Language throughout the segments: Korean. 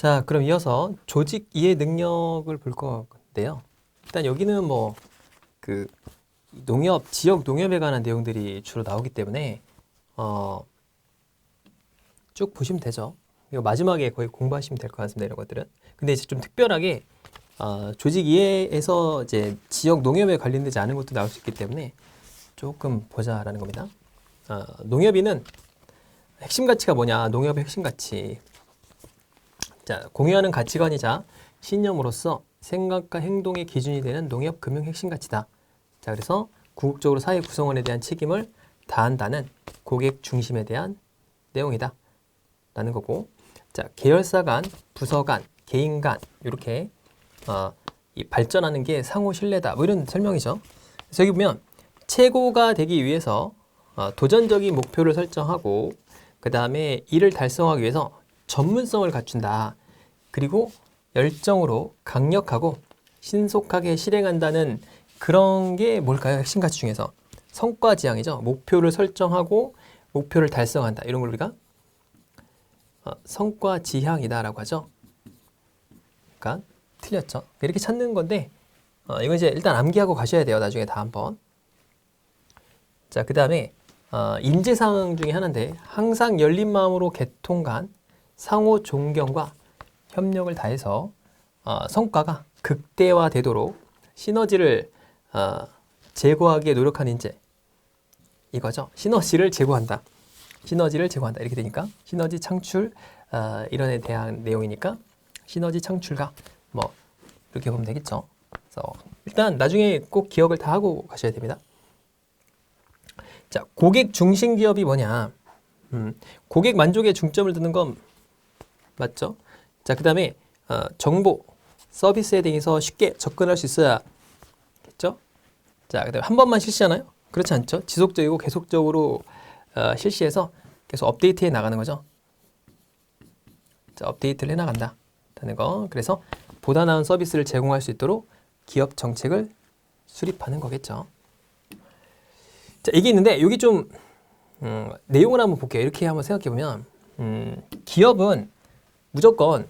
자, 그럼 이어서 조직 이해 능력을 볼 건데요. 일단 여기는 뭐 그 농협, 지역 농협에 관한 내용들이 주로 나오기 때문에 쭉 보시면 되죠. 이거 마지막에 거의 공부하시면 될 것 같습니다. 이런 것들은. 근데 이제 좀 특별하게 조직 이해에서 이제 지역 농협에 관련되지 않은 것도 나올 수 있기 때문에 조금 보자라는 겁니다. 농협이는 핵심 가치가 뭐냐? 농협의 핵심 가치. 자, 공유하는 가치관이자 신념으로서 생각과 행동의 기준이 되는 농협 금융 핵심 가치다. 자, 그래서 궁극적으로 사회 구성원에 대한 책임을 다한다는 고객 중심에 대한 내용이다. 라는 거고. 자, 계열사 간, 부서 간, 개인 간 이렇게 이 발전하는 게 상호 신뢰다. 뭐 이런 설명이죠. 그래서 여기 보면 최고가 되기 위해서 도전적인 목표를 설정하고 그 다음에 이를 달성하기 위해서 전문성을 갖춘다. 그리고 열정으로 강력하고 신속하게 실행한다는 그런 게 뭘까요? 핵심 가치 중에서 성과 지향이죠. 목표를 설정하고 목표를 달성한다. 이런 걸 우리가 성과 지향이다라고 하죠. 그러니까 틀렸죠. 이렇게 찾는 건데 이건 이제 일단 암기하고 가셔야 돼요. 나중에 다 한번. 자, 그 다음에 인재사항 중에 하나인데 항상 열린 마음으로 개통 간 상호 존경과 협력을 다해서 성과가 극대화되도록 시너지를 제고하기에 노력한 인재. 이거죠. 시너지를 제고한다. 시너지를 제고한다. 이렇게 되니까 시너지 창출 이런 에 대한 내용이니까 시너지 창출가 뭐 이렇게 보면 되겠죠. 그래서 일단 나중에 꼭 기억을 다 하고 가셔야 됩니다. 자, 고객 중심 기업이 뭐냐? 고객 만족에 중점을 두는 건 맞죠? 자, 그 다음에 정보, 서비스에 대해서 쉽게 접근할 수 있어야겠죠? 자, 그 다음에 한 번만 실시하나요? 그렇지 않죠? 지속적이고 계속적으로 실시해서 계속 업데이트해 나가는 거죠. 자, 업데이트를 해 나간다. 라는 거. 그래서 보다 나은 서비스를 제공할 수 있도록 기업 정책을 수립하는 거겠죠. 자, 이게 있는데 여기 좀 내용을 한번 볼게요. 이렇게 한번 생각해 보면 기업은 무조건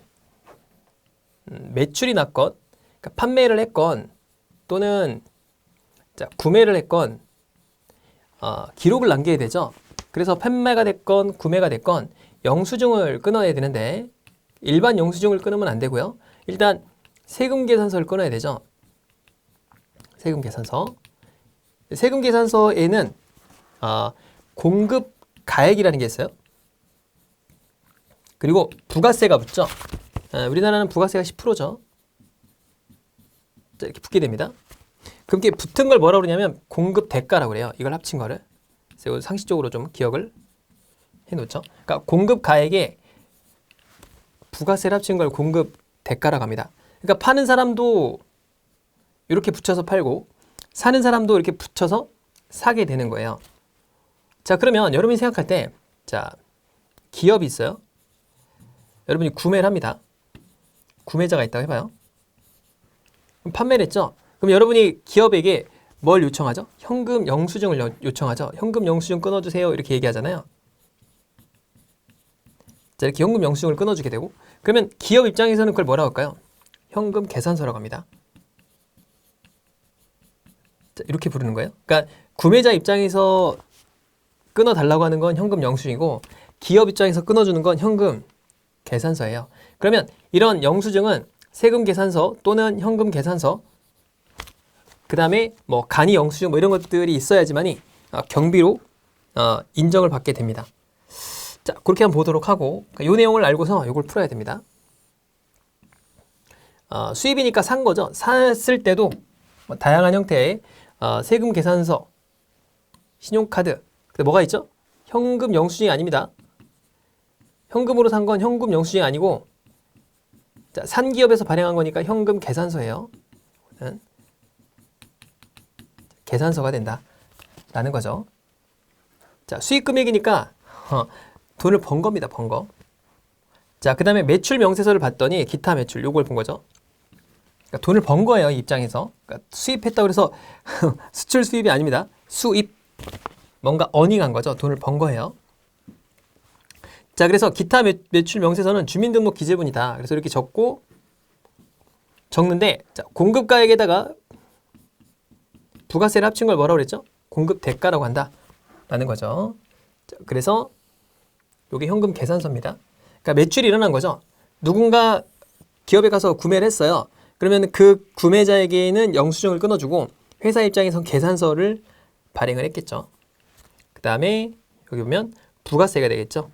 매출이 났건 그러니까 판매를 했건 또는 자, 구매를 했건 기록을 남겨야 되죠. 그래서 판매가 됐건 구매가 됐건 영수증을 끊어야 되는데 일반 영수증을 끊으면 안 되고요. 일단 세금 계산서를 끊어야 되죠. 세금 계산서. 세금 계산서에는 공급 가액이라는 게 있어요. 그리고 부가세가 붙죠. 우리나라는 부가세가 10%죠. 자, 이렇게 붙게 됩니다. 그럼 이게 붙은 걸 뭐라고 그러냐면 공급 대가라고 그래요. 이걸 합친 거를. 그래서 상식적으로 좀 기억을 해놓죠. 그러니까 공급 가액에 부가세를 합친 걸 공급 대가라고 합니다. 그러니까 파는 사람도 이렇게 붙여서 팔고 사는 사람도 이렇게 붙여서 사게 되는 거예요. 자, 그러면 여러분이 생각할 때 자, 기업이 있어요. 여러분이 구매를 합니다. 구매자가 있다고 해봐요. 그럼 판매를 했죠. 그럼 여러분이 기업에게 뭘 요청하죠? 현금 영수증을 요청하죠. 현금 영수증 끊어주세요. 이렇게 얘기하잖아요. 자, 이렇게 현금 영수증을 끊어주게 되고 그러면 기업 입장에서는 그걸 뭐라고 할까요? 현금 계산서라고 합니다. 자, 이렇게 부르는 거예요. 그러니까 구매자 입장에서 끊어달라고 하는 건 현금 영수증이고 기업 입장에서 끊어주는 건 현금 계산서예요. 그러면 이런 영수증은 세금 계산서 또는 현금 계산서 그 다음에 뭐 간이 영수증 뭐 이런 것들이 있어야지만이 경비로 인정을 받게 됩니다. 자, 그렇게 한번 보도록 하고 이 내용을 알고서 이걸 풀어야 됩니다. 수입이니까 산 거죠. 샀을 때도 뭐 다양한 형태의 세금 계산서, 신용카드, 근데 뭐가 있죠? 현금 영수증이 아닙니다. 현금으로 산 건 현금 영수증이 아니고 자, 산 기업에서 발행한 거니까 현금 계산서예요. 계산서가 된다 라는 거죠. 자, 수익 금액이니까 돈을 번 겁니다. 번 거. 자, 그 다음에 매출 명세서를 봤더니 기타 매출 요걸 본 거죠. 그러니까 돈을 번 거예요. 이 입장에서. 그러니까 수입했다고 해서 수출 수입이 아닙니다. 수입. 뭔가 어닝한 거죠. 돈을 번 거예요. 자, 그래서 기타 매출 명세서는 주민등록 기재분이다. 그래서 이렇게 적는데, 자, 공급가액에다가 부가세를 합친 걸 뭐라고 그랬죠? 공급 대가라고 한다. 라는 거죠. 자, 그래서 이게 현금 계산서입니다. 그러니까 매출이 일어난 거죠. 누군가 기업에 가서 구매를 했어요. 그러면 그 구매자에게는 영수증을 끊어주고 회사 입장에선 계산서를 발행을 했겠죠. 그 다음에 여기 보면 부가세가 되겠죠.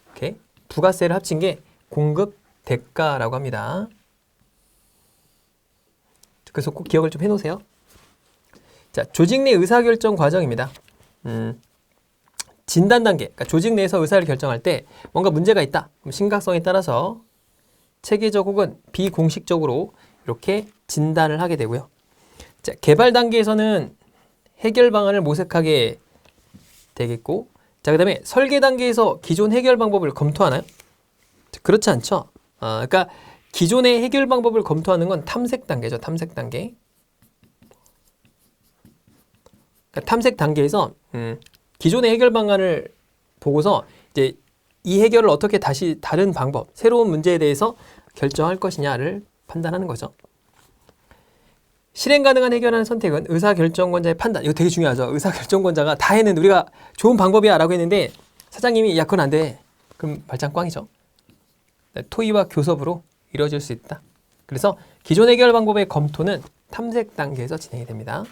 이렇게 부가세를 합친 게 공급 대가라고 합니다. 그래서 꼭 기억을 좀 해놓으세요. 자, 조직 내 의사결정 과정입니다. 진단 단계, 그러니까 조직 내에서 의사를 결정할 때 뭔가 문제가 있다. 그럼 심각성에 따라서 체계적 혹은 비공식적으로 이렇게 진단을 하게 되고요. 자, 개발 단계에서는 해결 방안을 모색하게 되겠고, 자, 그 다음에 설계 단계에서 기존 해결 방법을 검토하나요? 자, 그렇지 않죠. 그러니까 기존의 해결 방법을 검토하는 건 탐색 단계죠. 탐색 단계. 그러니까 탐색 단계에서 기존의 해결 방안을 보고서 이제 이 해결을 어떻게 다시 다른 방법, 새로운 문제에 대해서 결정할 것이냐를 판단하는 거죠. 실행 가능한 해결하는 선택은 의사결정권자의 판단. 이거 되게 중요하죠. 의사결정권자가 다 했는데 우리가 좋은 방법이야 라고 했는데 사장님이 야, 그건 안 돼. 그럼 발장 꽝이죠. 토의와 교섭으로 이루어질 수 있다. 그래서 기존 해결 방법의 검토는 탐색 단계에서 진행이 됩니다.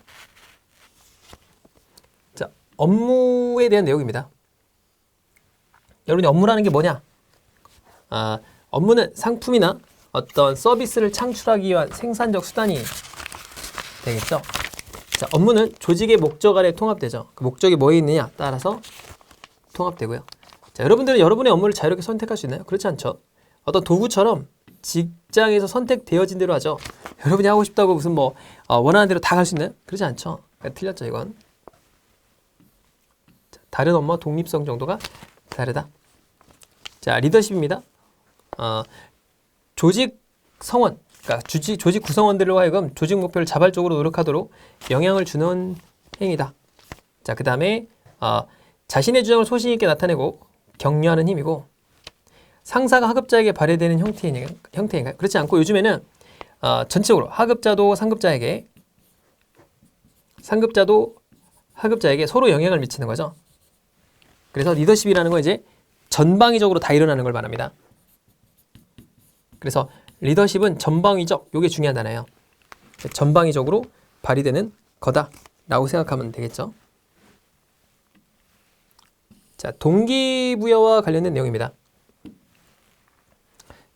자, 업무에 대한 내용입니다. 여러분이 업무라는 게 뭐냐? 업무는 상품이나 어떤 서비스를 창출하기 위한 생산적 수단이 되겠죠. 자, 업무는 조직의 목적 아래 통합되죠. 그 목적이 뭐에 있느냐 따라서 통합되고요. 자, 여러분들은 여러분의 업무를 자유롭게 선택할 수 있나요? 그렇지 않죠. 어떤 도구처럼 직장에서 선택되어진 대로 하죠. 여러분이 하고 싶다고 무슨 원하는 대로 다 갈 수 있나요? 그렇지 않죠. 그러니까 틀렸죠, 이건. 자, 다른 업무와 독립성 정도가 다르다. 자, 리더십입니다. 조직 성원, 그러니까 조직 구성원들로 하여금 조직 목표를 자발적으로 노력하도록 영향을 주는 행위다. 자, 그 다음에 자신의 주장을 소신 있게 나타내고 격려하는 힘이고, 상사가 하급자에게 발휘되는 형태인가요? 그렇지 않고 요즘에는 전체적으로 하급자도 상급자도 하급자에게 서로 영향을 미치는 거죠. 그래서 리더십이라는 건 이제 전방위적으로 다 일어나는 걸 말합니다. 그래서 리더십은 전방위적, 이게 중요한 단어예요. 전방위적으로 발휘되는 거다라고 생각하면 되겠죠. 자, 동기부여와 관련된 내용입니다.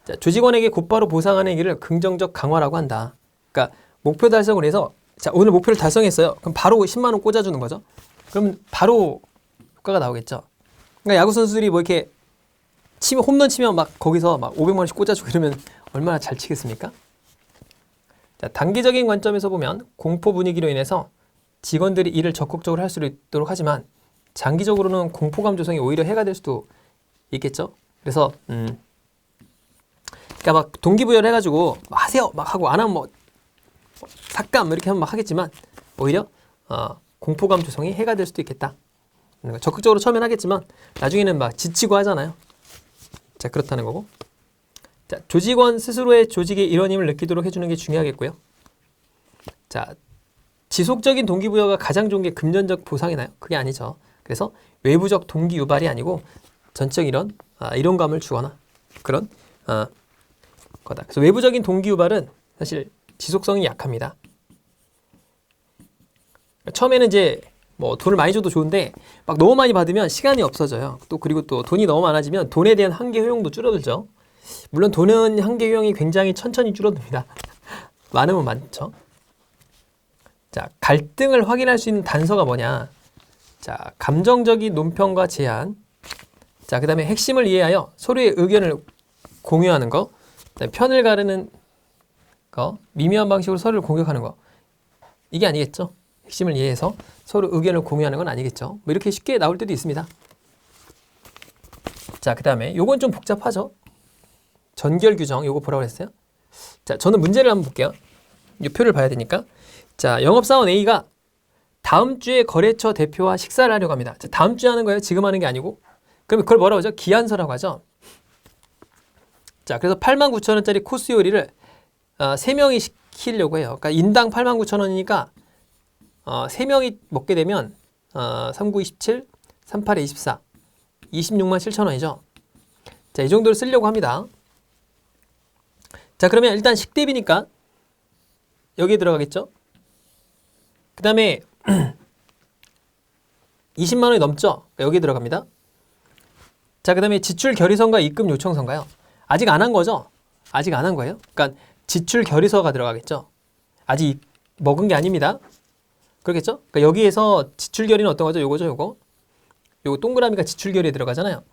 자, 조직원에게 곧바로 보상하는 얘기를 긍정적 강화라고 한다. 그러니까 목표 달성을 해서, 자, 오늘 목표를 달성했어요. 그럼 바로 10만 원 꽂아주는 거죠. 그럼 바로 효과가 나오겠죠. 그러니까 야구 선수들이 이렇게 홈런 치면 막 거기서 막 500만 원씩 꽂아주고 이러면 얼마나 잘 치겠습니까? 자, 단기적인 관점에서 보면 공포 분위기로 인해서 직원들이 일을 적극적으로 할 수 있도록 하지만 장기적으로는 공포감 조성이 오히려 해가 될 수도 있겠죠. 그래서 그러니까 막 동기부여를 해가지고 하세요 막 하고 안 하면 삭감 이렇게 하면 막 하겠지만 오히려 공포감 조성이 해가 될 수도 있겠다. 그러니까 적극적으로 처음엔 하겠지만 나중에는 막 지치고 하잖아요. 자, 그렇다는 거고. 자, 조직원 스스로의 조직의 일원임을 느끼도록 해주는 게 중요하겠고요. 자, 지속적인 동기부여가 가장 좋은 게 금전적 보상이나요? 그게 아니죠. 그래서 외부적 동기 유발이 아니고 전적 일원감을 주거나 그런 거다. 그래서 외부적인 동기 유발은 사실 지속성이 약합니다. 처음에는 이제 돈을 많이 줘도 좋은데 막 너무 많이 받으면 시간이 없어져요. 그리고 또 돈이 너무 많아지면 돈에 대한 한계 효용도 줄어들죠. 물론 돈은 한계 효용이 굉장히 천천히 줄어듭니다. 많으면 많죠. 자, 갈등을 확인할 수 있는 단서가 뭐냐? 자, 감정적인 논평과 제안. 자, 그 다음에 핵심을 이해하여 서로의 의견을 공유하는 거. 그다음에 편을 가르는 거. 미묘한 방식으로 서로를 공격하는 거. 이게 아니겠죠? 핵심을 이해해서 서로 의견을 공유하는 건 아니겠죠. 이렇게 쉽게 나올 때도 있습니다. 자, 그 다음에 요건 좀 복잡하죠. 전결 규정, 요거 보라고 했어요. 자, 저는 문제를 한번 볼게요. 이 표를 봐야 되니까. 자, 영업사원 A가 다음 주에 거래처 대표와 식사를 하려고 합니다. 자, 다음 주에 하는 거예요. 지금 하는 게 아니고. 그러면 그걸 뭐라고 하죠? 기한서라고 하죠. 자, 그래서 89,000원짜리 코스 요리를 3명이 시키려고 해요. 그러니까 인당 89,000원이니까 3명이 먹게 되면 39, 27, 38에 24, 26만 7천원이죠. 자, 이 정도를 쓰려고 합니다. 자, 그러면 일단 식대비니까 여기에 들어가겠죠. 그 다음에 20만 원이 넘죠. 여기에 들어갑니다. 자, 그 다음에 지출 결의서인가 입금 요청서인가요? 아직 안 한 거죠? 아직 안 한 거예요? 그러니까 지출 결의서가 들어가겠죠. 아직 먹은 게 아닙니다. 그렇겠죠? 그러니까 여기에서 지출 결의는 어떤 거죠? 요거죠, 요거. 요거 동그라미가 지출 결의에 들어가잖아요.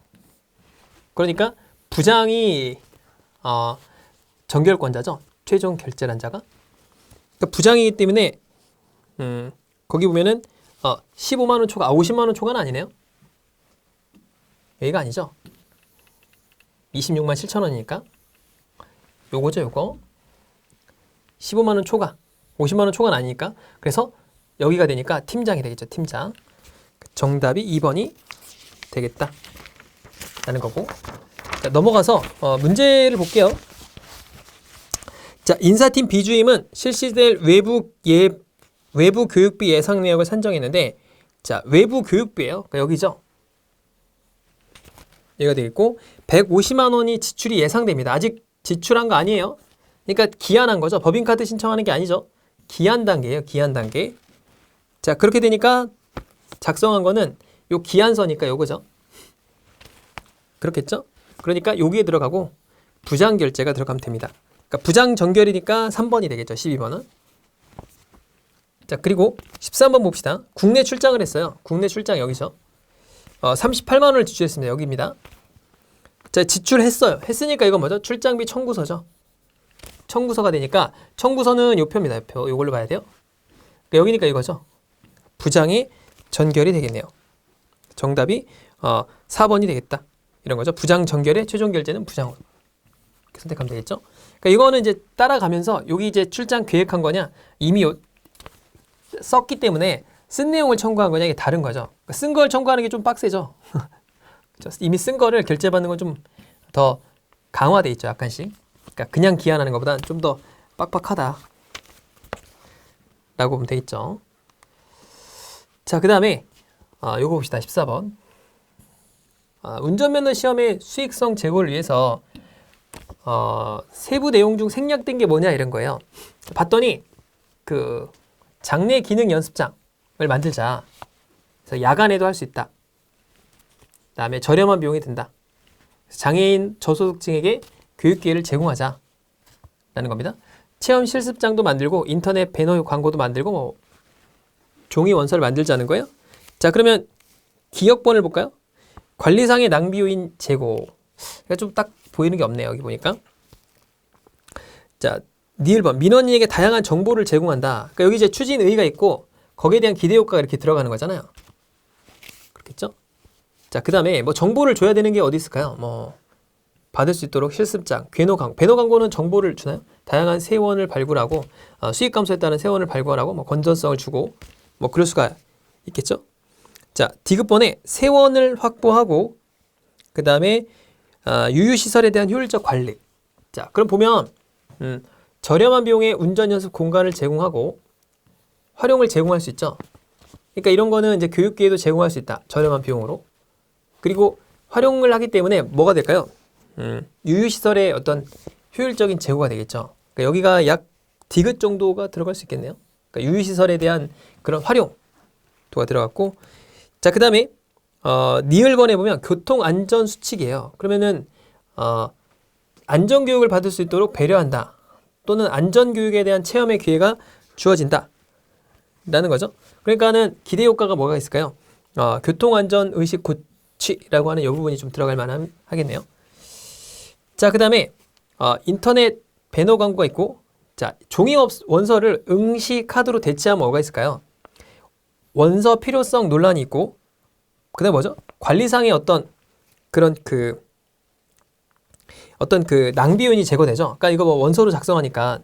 그러니까 부장이 정결권자죠. 최종 결제란 자가. 그러니까 부장이기 때문에 거기 보면은 15만 원 초과, 50만 원 초과는 아니네요. 여기가 아니죠. 26만 7천 원이니까 요거죠, 요거. 15만 원 초과, 50만 원 초과는 아니니까. 그래서 여기가 되니까 팀장이 되겠죠, 팀장. 정답이 2번이 되겠다 라는 거고. 자, 넘어가서 문제를 볼게요. 자, 인사팀 비주임은 실시될 외부 교육비 예상 내역을 산정했는데, 자, 외부 교육비예요. 그러니까 여기죠. 여기가 되겠고, 150만 원이 지출이 예상됩니다. 아직 지출한 거 아니에요. 그러니까 기한한 거죠. 법인카드 신청하는 게 아니죠. 기한 단계예요. 기한 단계. 자, 그렇게 되니까 작성한 거는 요 기한서니까 요거죠. 그렇겠죠? 그러니까 여기에 들어가고 부장 결제가 들어가면 됩니다. 그러니까 부장 정결이니까 3번이 되겠죠. 12번은. 자, 그리고 13번 봅시다. 국내 출장을 했어요. 국내 출장 여기서 38만 원을 지출했습니다. 여기입니다. 자, 지출했어요. 했으니까 이건 뭐죠? 출장비 청구서죠. 청구서가 되니까 청구서는 요 표입니다. 요 표. 요걸로 봐야 돼요. 그러니까 여기니까 이거죠. 부장이 전결이 되겠네요. 정답이 4번이 되겠다. 이런 거죠. 부장 전결의 최종 결제는 부장으로 이렇게 선택하면 되겠죠. 그러니까 이거는 이제 따라가면서 여기 이제 출장 계획한 거냐 이미 썼기 때문에 쓴 내용을 청구한 거냐 이게 다른 거죠. 그러니까 쓴 걸 청구하는 게 좀 빡세죠. 이미 쓴 거를 결제받는 건 좀 더 강화돼 있죠. 약간씩. 그러니까 그냥 기한하는 것보다 좀 더 빡빡하다 라고 보면 되겠죠. 자, 그 다음에 요거 봅시다. 14번. 운전면허 시험의 수익성 제고를 위해서 세부 내용 중 생략된 게 뭐냐 이런 거예요. 봤더니 그 장내 기능 연습장을 만들자. 그래서 야간에도 할 수 있다. 그다음에 저렴한 비용이 든다. 장애인 저소득층에게 교육 기회를 제공하자 라는 겁니다. 체험 실습장도 만들고 인터넷 배너 광고도 만들고 뭐 종이 원서를 만들자는 거예요. 자, 그러면 기억본을 볼까요? 관리상의 낭비 요인 제고. 좀 딱 보이는 게 없네요. 여기 보니까. 자, 니을번 민원인에게 다양한 정보를 제공한다. 그러니까 여기 이제 추진 의의가 있고 거기에 대한 기대 효과가 이렇게 들어가는 거잖아요. 그렇겠죠? 자, 그 다음에 뭐 정보를 줘야 되는 게 어디 있을까요? 뭐 받을 수 있도록 실습장, 배너 광고는 정보를 주나요? 다양한 세원을 발굴하고 수익 감소에 따른 세원을 발굴하고 뭐 건전성을 주고 뭐 그럴 수가 있겠죠? 자, 디귿번에 세원을 확보하고 그 다음에 유유시설에 대한 효율적 관리. 자, 그럼 보면 저렴한 비용의 운전 연습 공간을 제공하고 활용을 제공할 수 있죠. 그러니까 이런 거는 이제 교육 기회도 제공할 수 있다. 저렴한 비용으로. 그리고 활용을 하기 때문에 뭐가 될까요? 유유시설의 어떤 효율적인 제고가 되겠죠. 그러니까 여기가 약 디귿 정도가 들어갈 수 있겠네요. 그러니까 유유시설에 대한 그런 활용도가 들어갔고, 자, 그 다음에 니을번에 보면 교통안전수칙이에요. 그러면은 안전교육을 받을 수 있도록 배려한다. 또는 안전교육에 대한 체험의 기회가 주어진다. 라는 거죠. 그러니까는 기대 효과가 뭐가 있을까요? 교통안전의식 고취라고 하는 이 부분이 좀 들어갈 만한 하겠네요. 자, 그 다음에 인터넷 배너 광고가 있고, 자, 종이 원서를 응시 카드로 대체하면 뭐가 있을까요? 원서 필요성 논란이 있고, 그 다음에 뭐죠? 관리상의 어떤 낭비 요인이 제거되죠. 그러니까 이거 뭐 원서로 작성하니까.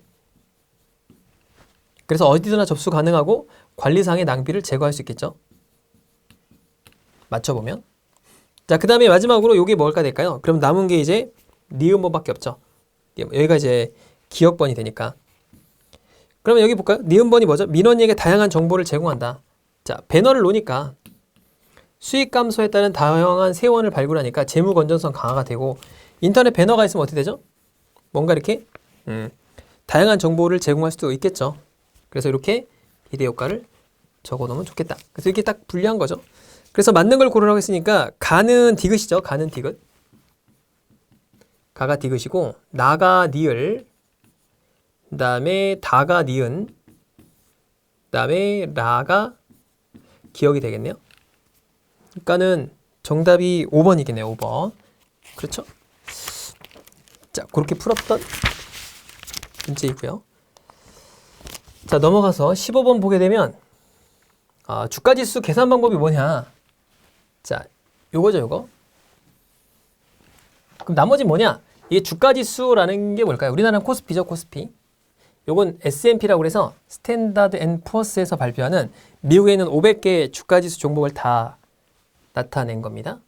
그래서 어디서나 접수 가능하고 관리상의 낭비를 제거할 수 있겠죠. 맞춰보면. 자, 그 다음에 마지막으로 요게 뭘까 될까요? 그럼 남은 게 이제 니은번밖에 없죠. 여기가 이제 기억번이 되니까. 그러면 여기 볼까요? 니은번이 뭐죠? 민원인에게 다양한 정보를 제공한다. 자, 배너를 놓으니까 수익 감소에 따른 다양한 세원을 발굴하니까 재무 건전성 강화가 되고, 인터넷 배너가 있으면 어떻게 되죠? 뭔가 이렇게 다양한 정보를 제공할 수도 있겠죠. 그래서 이렇게 비례 효과를 적어 놓으면 좋겠다. 그래서 이렇게 딱 분리한 거죠. 그래서 맞는 걸 고르라고 했으니까 가는 디귿이죠. 가는 디귿. 가가 디귿이고, 나가 니을, 그 다음에 다가 니은, 그 다음에 라가 기억이 되겠네요. 그러니까는 정답이 5번이겠네요. 5번. 그렇죠? 자, 그렇게 풀었던 문제이고요. 자, 넘어가서 15번 보게 되면 주가지수 계산 방법이 뭐냐. 자, 요거죠, 요거. 그럼 나머지 뭐냐? 이게 주가지수라는 게 뭘까요? 우리나라는 코스피죠, 코스피. 요건 S&P라고 그래서 스탠다드 앤 푸어스에서 발표하는 미국에 있는 500개 주가지수 종목을 다 나타낸 겁니다.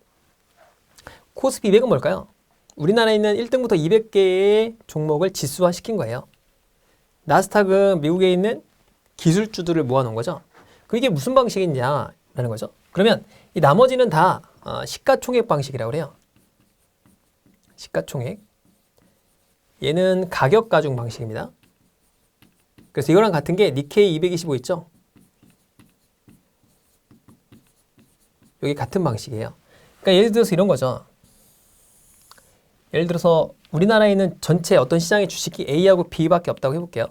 코스피 200은 뭘까요? 우리나라에 있는 1등부터 200개의 종목을 지수화 시킨 거예요. 나스닥은 미국에 있는 기술주들을 모아놓은 거죠. 그럼 이게 무슨 방식이냐라는 거죠. 그러면 이 나머지는 다 시가총액 방식이라고 그래요. 시가총액. 얘는 가격 가중 방식입니다. 그래서 이거랑 같은 게 니케이 225 있죠? 여기 같은 방식이에요. 그러니까 예를 들어서 이런 거죠. 예를 들어서 우리나라에 있는 전체 어떤 시장의 주식이 A하고 B밖에 없다고 해볼게요.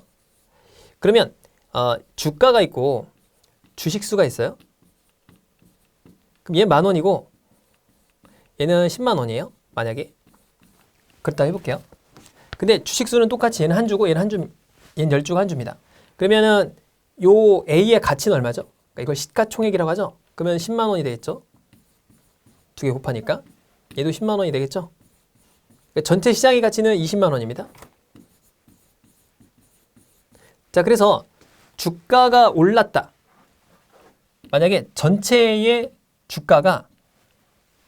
그러면 주가가 있고 주식수가 있어요. 그럼 얘 10,000원이고 얘는 10만 원이에요. 만약에. 그렇다 해볼게요. 근데 주식수는 똑같이 얘는 한 주고 얘는 한 주, 얘는 10주가 한 주입니다. 그러면은 요 A의 가치는 얼마죠? 그러니까 이걸 시가총액이라고 하죠. 그러면 10만 원이 되겠죠. 두 개 곱하니까 얘도 10만 원이 되겠죠. 그러니까 전체 시장의 가치는 20만 원입니다. 자, 그래서 주가가 올랐다. 만약에 전체의 주가가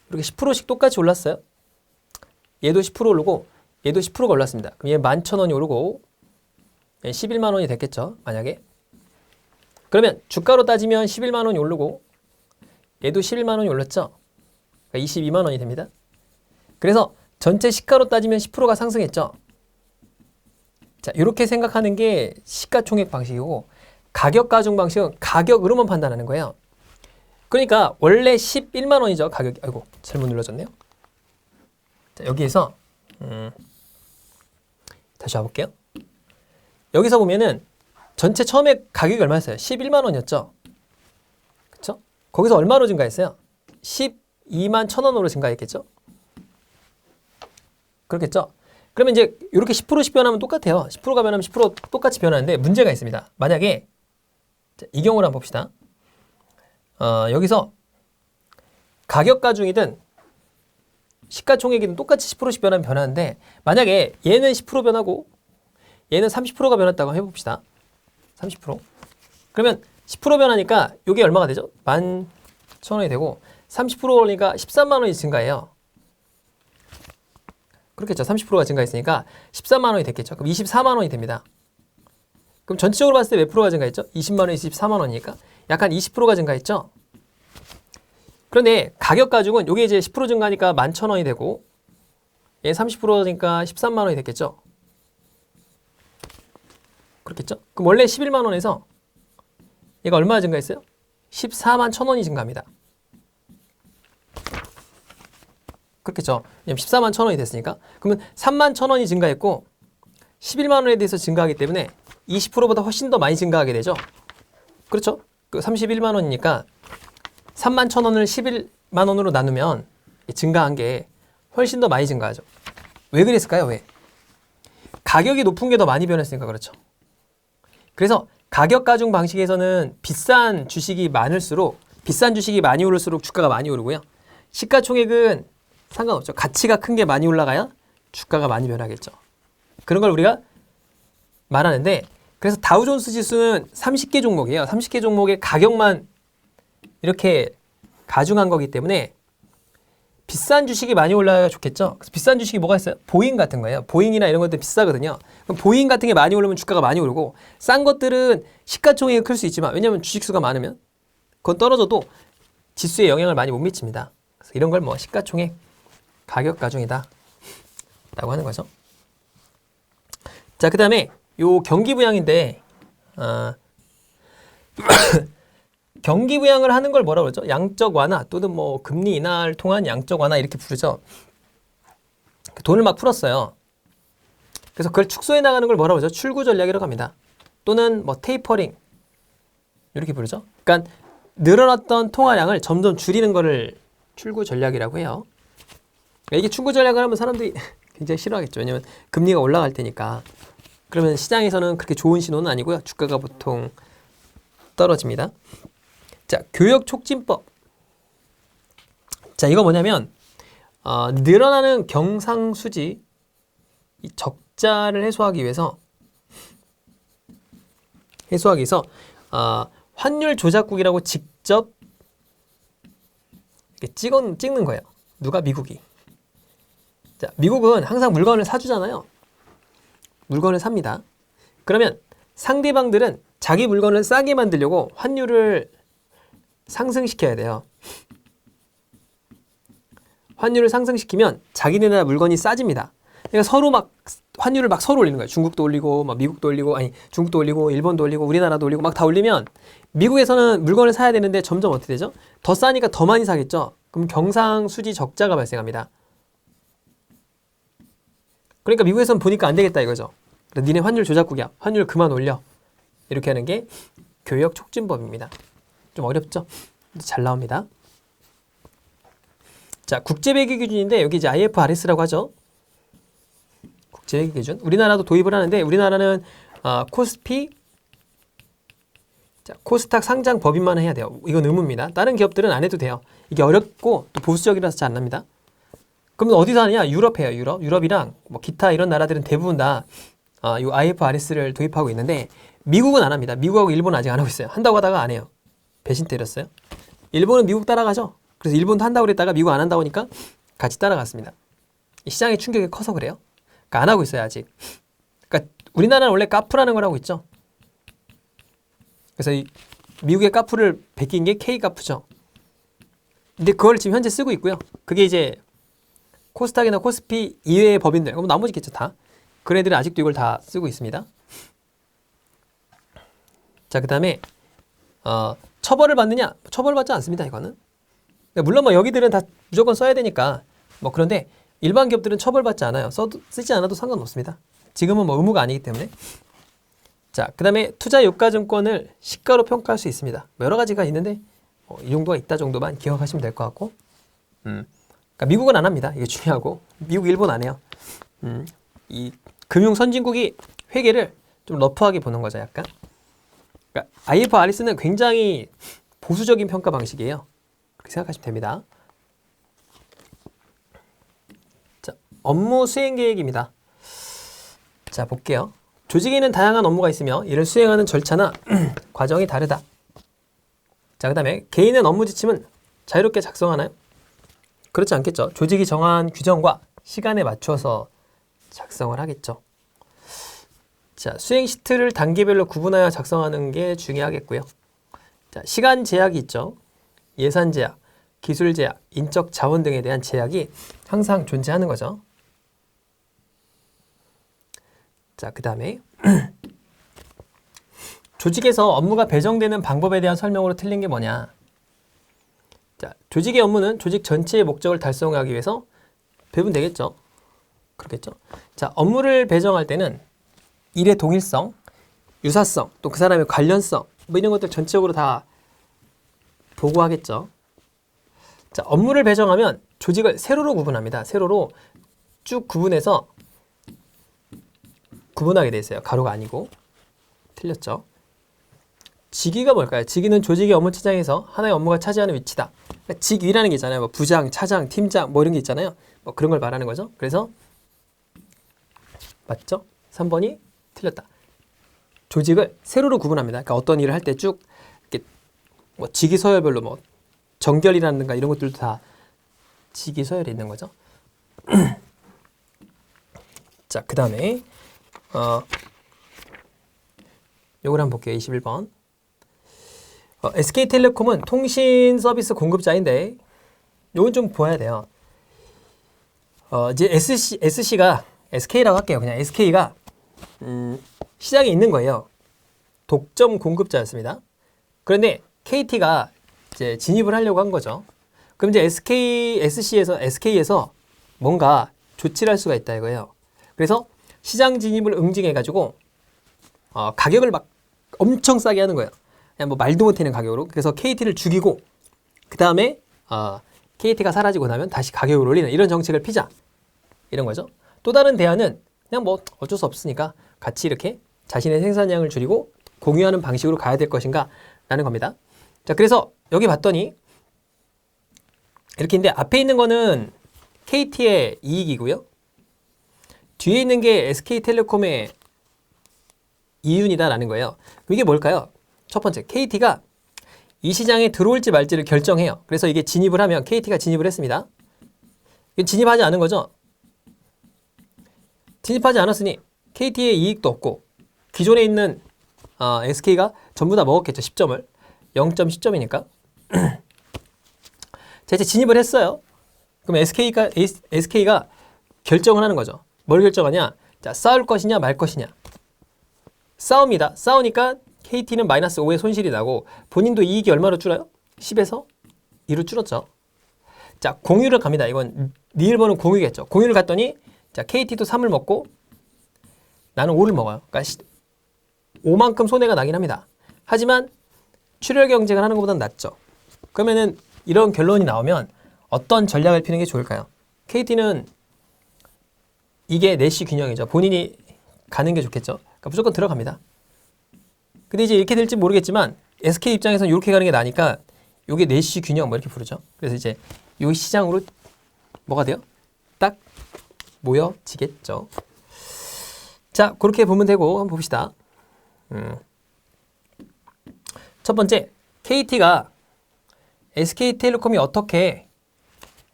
이렇게 10%씩 똑같이 올랐어요. 얘도 10% 오르고 얘도 10%가 올랐습니다. 그럼 얘 11,000원이 오르고 얘 11만 원이 됐겠죠. 만약에. 그러면 주가로 따지면 11만 원이 오르고 얘도 11만 원이 올랐죠. 그러니까 22만 원이 됩니다. 그래서 전체 시가로 따지면 10%가 상승했죠. 자, 이렇게 생각하는 게 시가총액 방식이고, 가격 가중 방식은 가격으로만 판단하는 거예요. 그러니까 원래 11만 원이죠. 가격이. 아이고, 잘못 눌러졌네요. 자, 여기에서 다시 와볼게요. 여기서 보면은 전체 처음에 가격이 얼마였어요? 11만 원이었죠. 그쵸? 거기서 얼마로 증가했어요? 12만 1,000원으로 증가했겠죠? 그렇겠죠? 그러면 이제 이렇게 10%씩 변하면 똑같아요. 10%가 변하면 10% 똑같이 변하는데 문제가 있습니다. 만약에 이 경우를 한번 봅시다. 여기서 가격 가중이든 시가총액이든 똑같이 10%씩 변하면 변하는데, 만약에 얘는 10% 변하고 얘는 30%가 변했다고 해봅시다. 30%. 그러면 10% 변하니까 이게 얼마가 되죠? 11,000원이 되고 30%니까 13만 원이 증가해요. 그렇겠죠. 30%가 증가했으니까 13만 원이 됐겠죠. 그럼 24만 원이 됩니다. 그럼 전체적으로 봤을 때 몇 프로가 증가했죠? 20만 원이 24만 원이니까 약간 20%가 증가했죠. 그런데 가격 가중은 이게 이제 10% 증가하니까 11,000원이 되고 얘 30%니까 13만 원이 됐겠죠. 그렇겠죠? 그럼 원래 11만 원에서 얘가 얼마나 증가했어요? 14만 1,000원이 증가합니다. 그렇겠죠? 왜냐면 14만 1,000원이 됐으니까. 그러면 3만 1,000원이 증가했고 11만 원에 대해서 증가하기 때문에 20%보다 훨씬 더 많이 증가하게 되죠. 그렇죠? 그 31만 원이니까 3만 1,000원을 11만 원으로 나누면 증가한 게 훨씬 더 많이 증가하죠. 왜 그랬을까요? 왜? 가격이 높은 게 더 많이 변했으니까 그렇죠. 그래서 가격 가중 방식에서는 비싼 주식이 많을수록, 비싼 주식이 많이 오를수록 주가가 많이 오르고요. 시가총액은 상관없죠. 가치가 큰 게 많이 올라가야 주가가 많이 변하겠죠. 그런 걸 우리가 말하는데, 그래서 다우존스 지수는 30개 종목이에요. 30개 종목의 가격만 이렇게 가중한 거기 때문에 비싼 주식이 많이 올라야 좋겠죠. 그래서 비싼 주식이 뭐가 있어요? 보잉 같은 거예요. 보잉이나 이런 것들 비싸거든요. 그럼 보잉 같은 게 많이 오르면 주가가 많이 오르고 싼 것들은 시가총액이 클 수 있지만 왜냐하면 주식수가 많으면 그건 떨어져도 지수에 영향을 많이 못 미칩니다. 그래서 이런 걸 뭐 시가총액 가격 가중이다 라고 하는 거죠. 자, 그 다음에 요 경기부양인데 경기부양을 하는 걸 뭐라고 그러죠? 양적 완화 또는 뭐 금리 인하를 통한 양적 완화 이렇게 부르죠. 돈을 막 풀었어요. 그래서 그걸 축소해 나가는 걸 뭐라고 그러죠? 출구 전략이라고 합니다. 또는 뭐 테이퍼링 이렇게 부르죠. 그러니까 늘어났던 통화량을 점점 줄이는 거를 출구 전략이라고 해요. 이게 출구 전략을 하면 사람들이 굉장히 싫어하겠죠. 왜냐면 금리가 올라갈 테니까. 그러면 시장에서는 그렇게 좋은 신호는 아니고요. 주가가 보통 떨어집니다. 자, 교역 촉진법. 자, 이거 뭐냐면 늘어나는 경상수지 이 적자를 해소하기 위해서 환율 조작국이라고 직접 이렇게 찍는 거예요. 누가? 미국이. 자, 미국은 항상 물건을 사주잖아요. 물건을 삽니다. 그러면 상대방들은 자기 물건을 싸게 만들려고 환율을 상승시켜야 돼요. 환율을 상승시키면 자기네 나라 물건이 싸집니다. 그러니까 서로 막 환율을 막 서로 올리는 거예요. 중국도 올리고 막 미국도 올리고 중국도 올리고 일본도 올리고 우리나라도 올리고 막 다 올리면 미국에서는 물건을 사야 되는데 점점 어떻게 되죠? 더 싸니까 더 많이 사겠죠. 그럼 경상수지 적자가 발생합니다. 그러니까 미국에서는 보니까 안 되겠다 이거죠. 니네 환율 조작국이야. 환율 그만 올려. 이렇게 하는 게 교역 촉진법입니다. 좀 어렵죠? 잘 나옵니다. 자, 국제배기 기준인데 여기 이제 IFRS라고 하죠. 국제배기 기준. 우리나라도 도입을 하는데 우리나라는 코스피, 자, 코스닥 상장 법인만 해야 돼요. 이건 의무입니다. 다른 기업들은 안 해도 돼요. 이게 어렵고 또 보수적이라서 잘 안 납니다. 그러면 어디서 하느냐? 유럽 해요. 유럽이랑 뭐 기타 이런 나라들은 대부분 다 이 IFRS를 도입하고 있는데 미국은 안 합니다. 미국하고 일본은 아직 안 하고 있어요. 한다고 하다가 안 해요. 배신 때렸어요. 일본은 미국 따라가죠. 그래서 일본도 한다고 그랬다가 미국 안 한다고 하니까 같이 따라갔습니다. 시장의 충격이 커서 그래요. 그러니까 안 하고 있어요 아직. 그러니까 우리나라는 원래 카프라는 걸 하고 있죠. 그래서 이 미국의 카프를 베낀 게 K카프죠. 근데 그걸 지금 현재 쓰고 있고요. 그게 이제 코스닥이나 코스피 이외의 법인들, 그럼 나머지겠죠 다. 그런 애들은 아직도 이걸 다 쓰고 있습니다. 자, 그 다음에 처벌을 받느냐? 처벌받지 않습니다. 이거는. 물론 뭐 여기들은 다 무조건 써야 되니까 뭐 그런데 일반 기업들은 처벌받지 않아요. 쓰지 않아도 상관없습니다. 지금은 뭐 의무가 아니기 때문에. 자, 그 다음에 투자유가증권을 시가로 평가할 수 있습니다. 뭐 여러 가지가 있는데 이 정도가 있다 정도만 기억하시면 될 것 같고. 그러니까 미국은 안 합니다. 이게 중요하고. 미국, 일본 안 해요. 이 금융 선진국이 회계를 좀 러프하게 보는 거죠, 약간. 그러니까 IFRS는 굉장히 보수적인 평가 방식이에요. 그렇게 생각하시면 됩니다. 자, 업무 수행 계획입니다. 자, 볼게요. 조직에는 다양한 업무가 있으며 이를 수행하는 절차나 과정이 다르다. 자, 그 다음에 개인은 업무 지침은 자유롭게 작성하나요? 그렇지 않겠죠. 조직이 정한 규정과 시간에 맞춰서 작성을 하겠죠. 자, 수행 시트를 단계별로 구분하여 작성하는 게 중요하겠고요. 자, 시간 제약이 있죠. 예산 제약, 기술 제약, 인적 자원 등에 대한 제약이 항상 존재하는 거죠. 자, 그 다음에 조직에서 업무가 배정되는 방법에 대한 설명으로 틀린 게 뭐냐. 자, 조직의 업무는 조직 전체의 목적을 달성하기 위해서 배분되겠죠. 그렇겠죠. 자, 업무를 배정할 때는 일의 동일성, 유사성, 또 그 사람의 관련성 뭐 이런 것들 전체적으로 다 보고하겠죠. 자, 업무를 배정하면 조직을 세로로 구분합니다. 세로로 쭉 구분해서 구분하게 돼 있어요. 가로가 아니고. 틀렸죠. 직위가 뭘까요? 직위는 조직의 업무 차장에서 하나의 업무가 차지하는 위치다. 그러니까 직위라는 게 있잖아요. 뭐 부장, 차장, 팀장 뭐 이런 게 있잖아요. 뭐 그런 걸 말하는 거죠. 그래서 맞죠? 3번이 틀렸다. 조직을 세로로 구분합니다. 그러니까 어떤 일을 할 때 쭉 이렇게 뭐 직위 서열별로 뭐 정결이라든가 이런 것들도 다 지기 서열이 있는 거죠. 자, 그 다음에 요걸 한번 볼게요. 21번. SK텔레콤은 통신 서비스 공급자인데 요건 좀 보아야 돼요. 이제 SC가 SK라고 할게요. 그냥 SK가 시장에 있는 거예요. 독점 공급자였습니다. 그런데 KT가 이제 진입을 하려고 한 거죠. 그럼 이제 SK에서 뭔가 조치를 할 수가 있다 이거예요. 그래서 시장 진입을 응징해가지고 가격을 막 엄청 싸게 하는 거예요. 그냥 뭐 말도 못하는 가격으로. 그래서 KT를 죽이고 그 다음에 KT가 사라지고 나면 다시 가격을 올리는 이런 정책을 피자 이런 거죠. 또 다른 대안은 그냥 뭐 어쩔 수 없으니까 같이 이렇게 자신의 생산량을 줄이고 공유하는 방식으로 가야 될 것인가 라는 겁니다. 자, 그래서 여기 봤더니 이렇게 있는데 앞에 있는 거는 KT의 이익이고요. 뒤에 있는 게 SK텔레콤의 이윤이다라는 거예요. 이게 뭘까요? 첫 번째, KT가 이 시장에 들어올지 말지를 결정해요. 그래서 이게 진입을 하면 KT가 진입을 했습니다. 진입하지 않은 거죠. 진입하지 않았으니 KT의 이익도 없고 기존에 있는 SK가 전부 다 먹었겠죠. 10점을. 0.10점이니까. 자, 이제 진입을 했어요. 그럼 SK가 결정을 하는 거죠. 뭘 결정하냐? 자, 싸울 것이냐 말 것이냐. 싸웁니다. 싸우니까 KT는 마이너스 5의 손실이 나고 본인도 이익이 얼마로 줄어요? 10에서 2로 줄었죠. 자, 공유를 갑니다. 이건 니일번은 공유겠죠. 공유를 갔더니 자, KT도 3을 먹고 나는 5를 먹어요. 그러니까 5만큼 손해가 나긴 합니다. 하지만 출혈 경쟁을 하는 것보다는 낫죠. 그러면은 이런 결론이 나오면 어떤 전략을 피는 게 좋을까요? KT는 이게 내시 균형이죠. 본인이 가는 게 좋겠죠. 그러니까 무조건 들어갑니다. 근데 이제 이렇게 될지 모르겠지만 SK 입장에서는 이렇게 가는 게 나니까 이게 내시 균형 뭐 이렇게 부르죠. 그래서 이제 이 시장으로 뭐가 돼요? 딱 모여지겠죠. 자, 그렇게 보면 되고 한번 봅시다. 첫 번째, KT가 SK텔레콤이 어떻게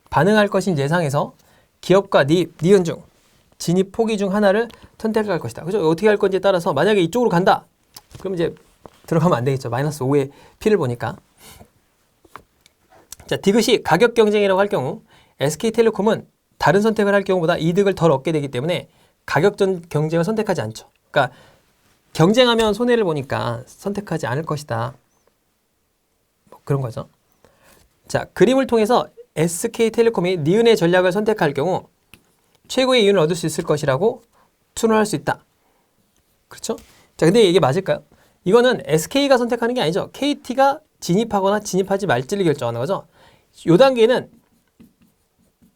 반응할 것인지 예상해서 기업과 니은 중 진입 포기 중 하나를 선택할 것이다. 그죠? 어떻게 할 건지에 따라서 만약에 이쪽으로 간다. 그럼 이제 들어가면 안 되겠죠. 마이너스 5의 P를 보니까. 자, 디귿이 가격 경쟁이라고 할 경우 SK텔레콤은 다른 선택을 할 경우보다 이득을 덜 얻게 되기 때문에 가격 경쟁을 선택하지 않죠. 그러니까 경쟁하면 손해를 보니까 선택하지 않을 것이다. 뭐 그런 거죠. 자, 그림을 통해서 SK텔레콤이 니은의 전략을 선택할 경우 최고의 이윤을 얻을 수 있을 것이라고 추론할 수 있다. 그렇죠? 자, 근데 이게 맞을까요? 이거는 SK가 선택하는 게 아니죠. KT가 진입하거나 진입하지 말지를 결정하는 거죠. 이 단계는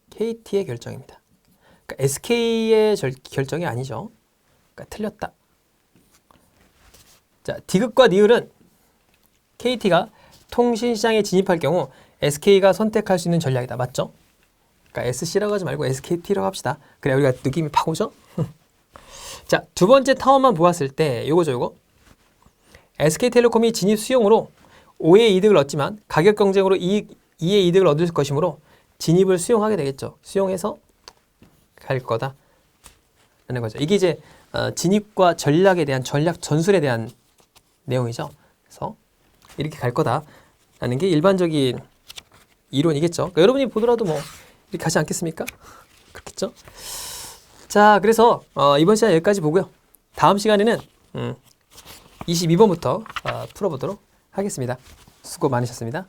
KT의 결정입니다. 그러니까 SK의 결정이 아니죠. 그러니까 틀렸다. 자, 디귿과 니을은 KT가 통신시장에 진입할 경우 SK가 선택할 수 있는 전략이다. 맞죠? 그러니까 SC라고 하지 말고 SKT라고 합시다. 그래 우리가 느낌이 팍 오죠? 자, 두 번째 타원만 보았을 때 요거죠, 요거. SK텔레콤이 진입 수용으로 5의 이득을 얻지만 가격 경쟁으로 2의 이득을 얻을 것이므로 진입을 수용하게 되겠죠. 수용해서 갈 거다 라는 거죠. 이게 이제 진입과 전략에 대한 전략 전술에 대한 내용이죠. 그래서 이렇게 갈 거다라는 게 일반적인 이론이겠죠. 그러니까 여러분이 보더라도 뭐 이렇게 가지 않겠습니까? 그렇겠죠. 자, 그래서 이번 시간 여기까지 보고요. 다음 시간에는 22번부터 풀어보도록 하겠습니다. 수고 많으셨습니다.